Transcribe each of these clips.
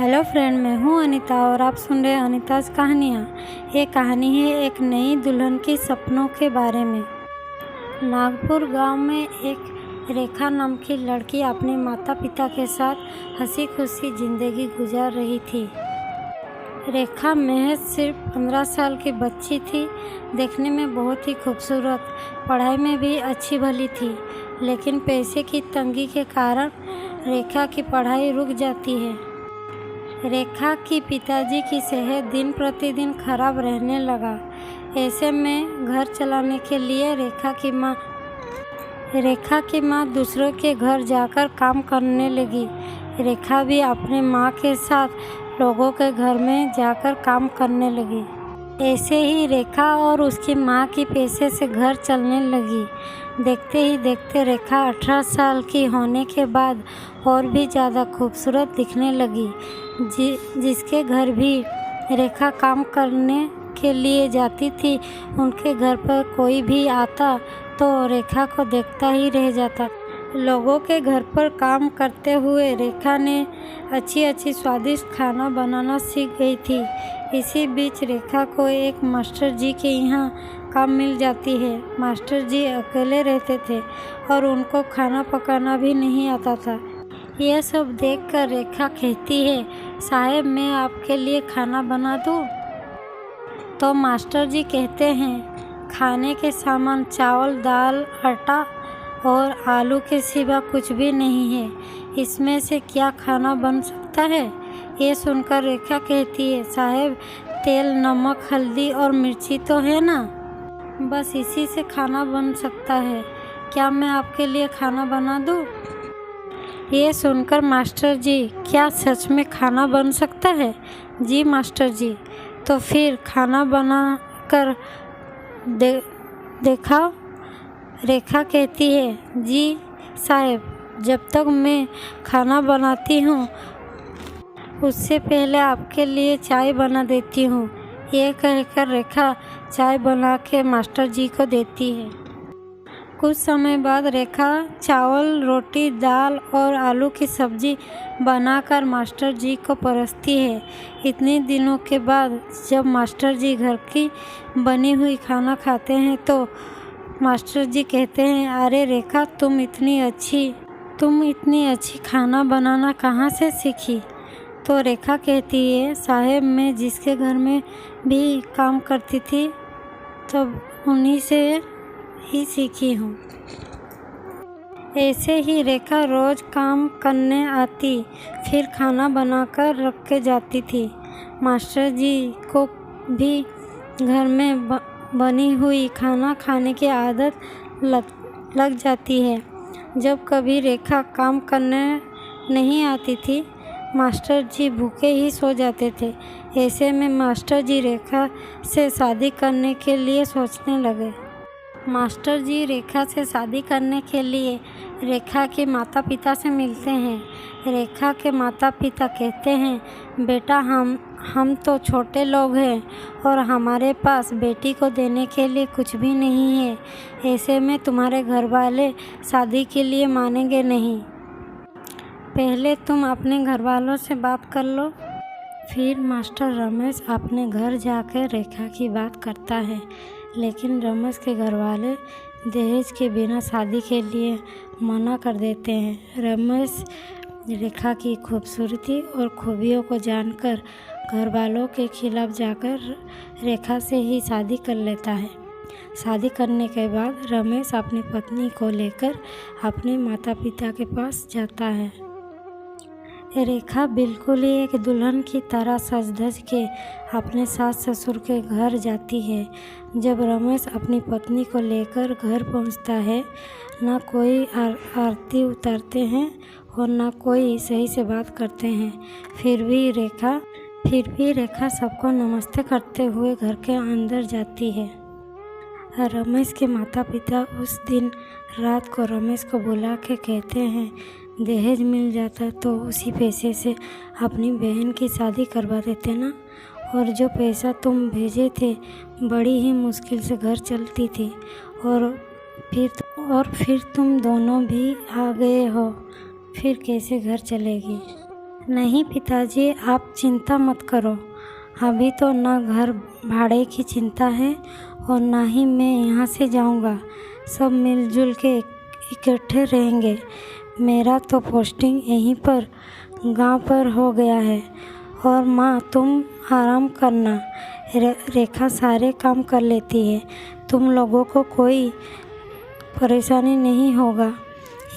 Hello friend, मैं हूँ अनीता और आप सुन रहे हैं अनीताज़ कहानियाँ। ये कहानी है एक नई दुल्हन के सपनों के बारे में। नागपुर गांव में एक रेखा नाम की लड़की अपने माता पिता के साथ हंसी खुशी ज़िंदगी गुजार रही थी। रेखा महज सिर्फ 15 साल की बच्ची थी। देखने में बहुत ही खूबसूरत, पढ़ाई में भी अच्छी भली थी, लेकिन पैसे की तंगी के कारण रेखा की पढ़ाई रुक जाती है। रेखा की पिताजी की सेहत दिन प्रतिदिन खराब रहने लगा। ऐसे में घर चलाने के लिए रेखा की माँ दूसरों के घर जाकर काम करने लगी। रेखा भी अपने माँ के साथ लोगों के घर में जाकर काम करने लगी। ऐसे ही रेखा और उसकी माँ की पैसे से घर चलने लगी। देखते ही देखते रेखा 18 साल की होने के बाद और भी ज़्यादा खूबसूरत दिखने लगी। जिसके घर भी रेखा काम करने के लिए जाती थी, उनके घर पर कोई भी आता तो रेखा को देखता ही रह जाता। लोगों के घर पर काम करते हुए रेखा ने अच्छी स्वादिष्ट खाना बनाना सीख गई थी। इसी बीच रेखा को एक मास्टर जी के यहाँ काम मिल जाती है। मास्टर जी अकेले रहते थे और उनको खाना पकाना भी नहीं आता था। यह सब देखकर रेखा कहती है, साहब मैं आपके लिए खाना बना दूँ? तो मास्टर जी कहते हैं, खाने के सामान चावल, दाल, आटा और आलू के सिवा कुछ भी नहीं है। इसमें से क्या खाना बन सकता है? ये सुनकर रेखा कहती है, साहब तेल, नमक, हल्दी और मिर्ची तो है ना, बस इसी से खाना बन सकता है। क्या मैं आपके लिए खाना बना दूँ? ये सुनकर मास्टर जी, क्या सच में खाना बन सकता है? जी मास्टर जी। तो फिर खाना बना कर देखा? रेखा कहती है, जी साहब, जब तक मैं खाना बनाती हूँ उससे पहले आपके लिए चाय बना देती हूँ। ये कहकर रेखा चाय बना के मास्टर जी को देती है। कुछ समय बाद रेखा चावल, रोटी, दाल और आलू की सब्जी बनाकर मास्टर जी को परोसती है। इतने दिनों के बाद जब मास्टर जी घर की बनी हुई खाना खाते हैं तो मास्टर जी कहते हैं, अरे रेखा, तुम इतनी अच्छी खाना बनाना कहाँ से सीखी? तो रेखा कहती है, साहब मैं जिसके घर में भी काम करती थी तब उन्हीं से ही सीखी हूँ। ऐसे ही रेखा रोज काम करने आती, फिर खाना बनाकर रख के जाती थी। मास्टर जी को भी घर में बनी हुई खाना खाने की आदत लग जाती है। जब कभी रेखा काम करने नहीं आती थी, मास्टर जी भूखे ही सो जाते थे। ऐसे में मास्टर जी रेखा से शादी करने के लिए सोचने लगे। मास्टर जी रेखा से शादी करने के लिए रेखा के माता पिता से मिलते हैं। रेखा के माता पिता कहते हैं, बेटा हम तो छोटे लोग हैं और हमारे पास बेटी को देने के लिए कुछ भी नहीं है। ऐसे में तुम्हारे घर वाले शादी के लिए मानेंगे नहीं। पहले तुम अपने घर वालों से बात कर लो। फिर मास्टर रमेश अपने घर जाकर रेखा की बात करता है, लेकिन रमेश के घर वाले दहेज के बिना शादी के लिए मना कर देते हैं। रमेश रेखा की खूबसूरती और खूबियों को जानकर घर वालों के खिलाफ जाकर रेखा से ही शादी कर लेता है। शादी करने के बाद रमेश अपनी पत्नी को लेकर अपने माता पिता के पास जाता है। रेखा बिल्कुल ही एक दुल्हन की तरह सज धज के अपने सास ससुर के घर जाती है। जब रमेश अपनी पत्नी को लेकर घर पहुंचता है, ना कोई आरती उतारते हैं और ना कोई सही से बात करते हैं। फिर भी रेखा सबको नमस्ते करते हुए घर के अंदर जाती है। रमेश के माता पिता उस दिन रात को रमेश को बुला के कहते हैं, दहेज मिल जाता तो उसी पैसे से अपनी बहन की शादी करवा देते ना, और जो पैसा तुम भेजे थे बड़ी ही मुश्किल से घर चलती थी, और फिर तुम दोनों भी आ गए हो, फिर कैसे घर चलेगी? नहीं पिताजी, आप चिंता मत करो। अभी तो ना घर भाड़े की चिंता है और ना ही मैं यहाँ से जाऊँगा। सब मिलजुल के इकट्ठे रहेंगे। मेरा तो पोस्टिंग यहीं पर गांव पर हो गया है। और माँ, तुम आराम करना। रेखा सारे काम कर लेती है। तुम लोगों को कोई परेशानी नहीं होगा।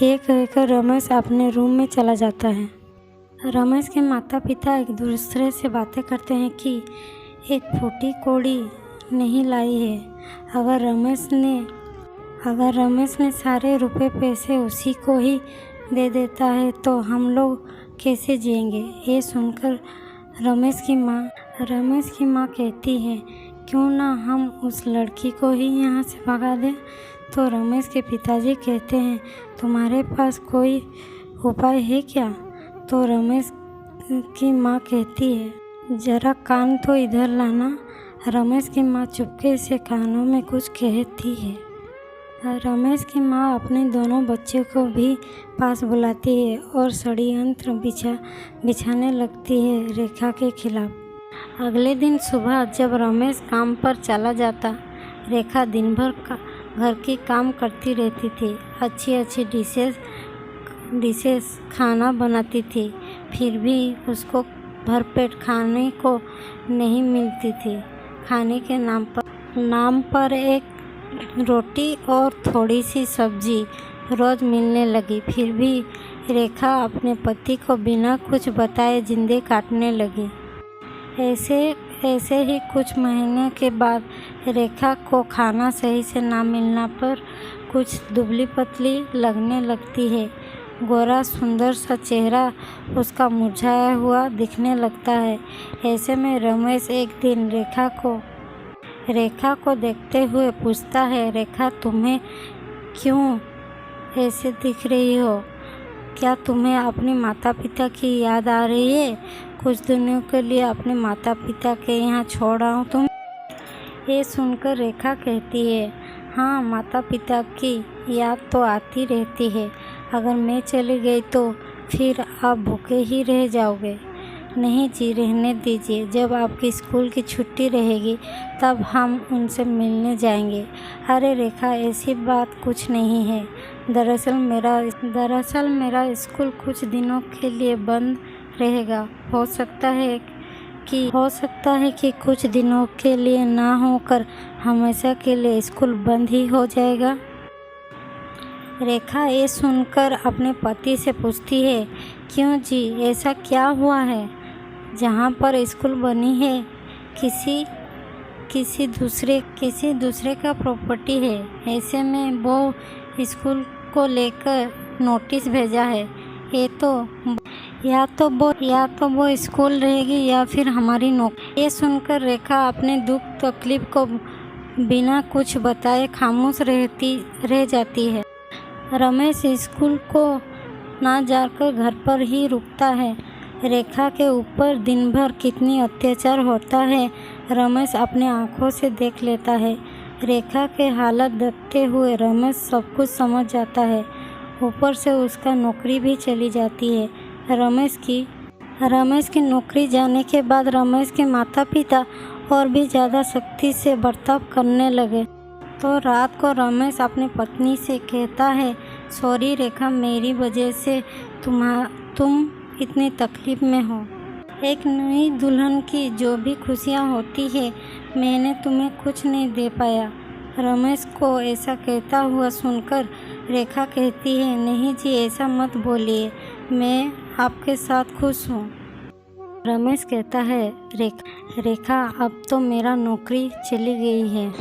ये कहकर रमेश अपने रूम में चला जाता है। रमेश के माता पिता एक दूसरे से बातें करते हैं कि एक फूटी कौड़ी नहीं लाई है। अगर रमेश ने सारे रुपए पैसे उसी को ही दे देता है तो हम लोग कैसे जिएंगे। ये सुनकर रमेश की माँ कहती है, क्यों ना हम उस लड़की को ही यहाँ से भगा दें। तो रमेश के पिताजी कहते हैं, तुम्हारे पास कोई उपाय है क्या। तो रमेश की माँ कहती है, जरा कान तो इधर लाना। रमेश की माँ चुपके से कानों में कुछ कहती है। रमेश की माँ अपने दोनों बच्चों को भी पास बुलाती है और षड्यंत्र बिछाने लगती है रेखा के खिलाफ। अगले दिन सुबह जब रमेश काम पर चला जाता, रेखा दिन भर घर की काम करती रहती थी। अच्छी डिशेस खाना बनाती थी, फिर भी उसको भरपेट खाने को नहीं मिलती थी। खाने के नाम पर एक रोटी और थोड़ी सी सब्जी रोज़ मिलने लगी। फिर भी रेखा अपने पति को बिना कुछ बताए जिंदे काटने लगी। ऐसे ही कुछ महीने के बाद रेखा को खाना सही से ना मिलना पर कुछ दुबली पतली लगने लगती है। गोरा सुंदर सा चेहरा उसका मुरझाया हुआ दिखने लगता है। ऐसे में रमेश एक दिन रेखा को देखते हुए पूछता है, रेखा, तुम्हें क्यों ऐसे दिख रही हो। क्या तुम्हें अपने माता पिता की याद आ रही है। कुछ दिनों के लिए अपने माता पिता के यहाँ छोड़ आओ तुम। ये सुनकर रेखा कहती है, हाँ, माता पिता की याद तो आती रहती है। अगर मैं चली गई तो फिर आप भूखे ही रह जाओगे। नहीं जी, रहने दीजिए। जब आपकी स्कूल की छुट्टी रहेगी तब हम उनसे मिलने जाएंगे। अरे रेखा, ऐसी बात कुछ नहीं है। दरअसल मेरा स्कूल कुछ दिनों के लिए बंद रहेगा। हो सकता है कि कुछ दिनों के लिए ना होकर हमेशा के लिए स्कूल बंद ही हो जाएगा। रेखा ये सुनकर अपने पति से पूछती है, क्यों जी, ऐसा क्या हुआ है। जहाँ पर स्कूल बनी है किसी दूसरे का प्रॉपर्टी है। ऐसे में वो स्कूल को लेकर नोटिस भेजा है। या तो वो स्कूल रहेगी या फिर हमारी नौकरी। ये सुनकर रेखा अपने दुख तकलीफ को बिना कुछ बताए खामोश रह जाती है। रमेश स्कूल को ना जाकर घर पर ही रुकता है। रेखा के ऊपर दिन भर कितनी अत्याचार होता है रमेश अपने आँखों से देख लेता है। रेखा के हालत देखते हुए रमेश सब कुछ समझ जाता है। ऊपर से उसका नौकरी भी चली जाती है। रमेश की नौकरी जाने के बाद रमेश के माता पिता और भी ज़्यादा सख्ती से बर्ताव करने लगे। तो रात को रमेश अपनी पत्नी से कहता है, सॉरी रेखा, मेरी वजह से तुम इतनी तकलीफ में हो। एक नई दुल्हन की जो भी खुशियाँ होती है, मैंने तुम्हें कुछ नहीं दे पाया। रमेश को ऐसा कहता हुआ सुनकर रेखा कहती है, नहीं जी, ऐसा मत बोलिए, मैं आपके साथ खुश हूँ। रमेश कहता है, रेखा, अब तो मेरा नौकरी चली गई है।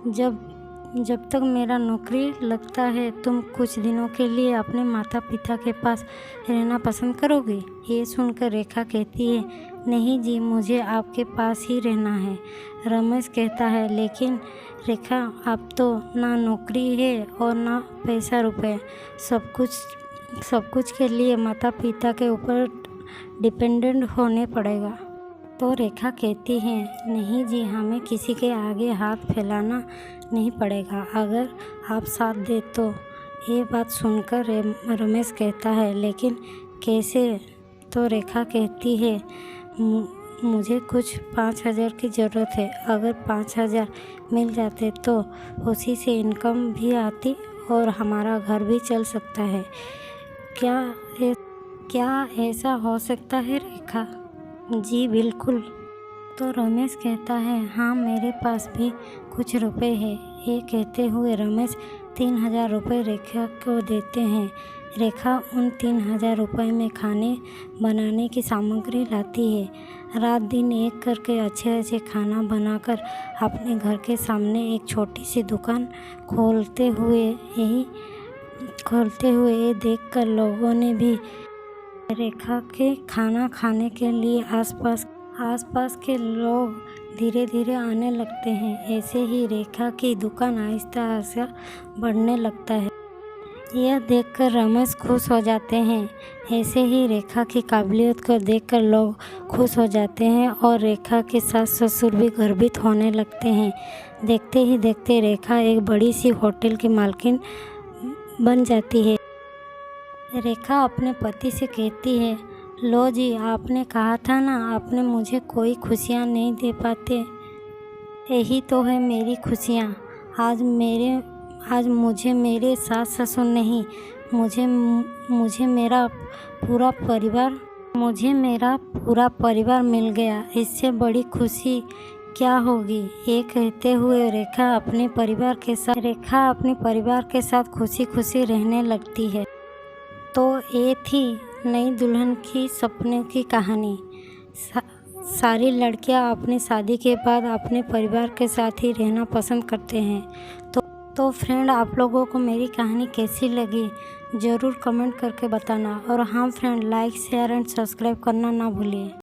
जब तक मेरा नौकरी लगता है तुम कुछ दिनों के लिए अपने माता पिता के पास रहना पसंद करोगी। ये सुनकर रेखा कहती है, नहीं जी, मुझे आपके पास ही रहना है। रमेश कहता है, लेकिन रेखा, अब तो ना नौकरी है और ना पैसा रुपए। सब कुछ के लिए माता पिता के ऊपर डिपेंडेंट होने पड़ेगा। तो रेखा कहती है, नहीं जी, हमें किसी के आगे हाथ फैलाना नहीं पड़ेगा। अगर आप साथ दे तो। ये बात सुनकर रमेश कहता है, लेकिन कैसे। तो रेखा कहती है, मुझे कुछ 5,000 की ज़रूरत है। अगर 5,000 मिल जाते तो उसी से इनकम भी आती और हमारा घर भी चल सकता है। क्या ऐसा हो सकता है रेखा? जी बिल्कुल। तो रमेश कहता है, हाँ मेरे पास भी कुछ रुपए हैं। ये कहते हुए रमेश 3,000 रुपये रेखा को देते हैं। रेखा उन 3,000 रुपये में खाने बनाने की सामग्री लाती है। रात दिन एक करके अच्छे खाना बनाकर अपने घर के सामने एक छोटी सी दुकान खोलते हुए ये देखकर लोगों ने भी रेखा के खाना खाने के लिए आसपास के लोग धीरे धीरे आने लगते हैं। ऐसे ही रेखा की दुकान आहिस्ता बढ़ने लगता है। यह देखकर रमेश खुश हो जाते हैं। ऐसे ही रेखा की काबिलियत को देखकर लोग खुश हो जाते हैं और रेखा के सास ससुर भी गर्वित होने लगते हैं। देखते ही देखते रेखा एक बड़ी सी होटल की मालकिन बन जाती है। रेखा अपने पति से कहती है, लो जी, आपने कहा था ना आपने मुझे कोई खुशियाँ नहीं दे पाते। यही तो है मेरी खुशियाँ। आज मुझे मेरे सास ससुर नहीं, मुझे मेरा पूरा परिवार मिल गया। इससे बड़ी खुशी क्या होगी। ये कहते हुए रेखा अपने परिवार के साथ खुशी खुशी रहने लगती है। तो ये थी नई दुल्हन की सपने की कहानी। सारी लड़कियां अपनी शादी के बाद अपने परिवार के साथ ही रहना पसंद करते हैं। तो फ्रेंड, आप लोगों को मेरी कहानी कैसी लगी ज़रूर कमेंट करके बताना। और हाँ friend, like share and subscribe करना ना भूलिए।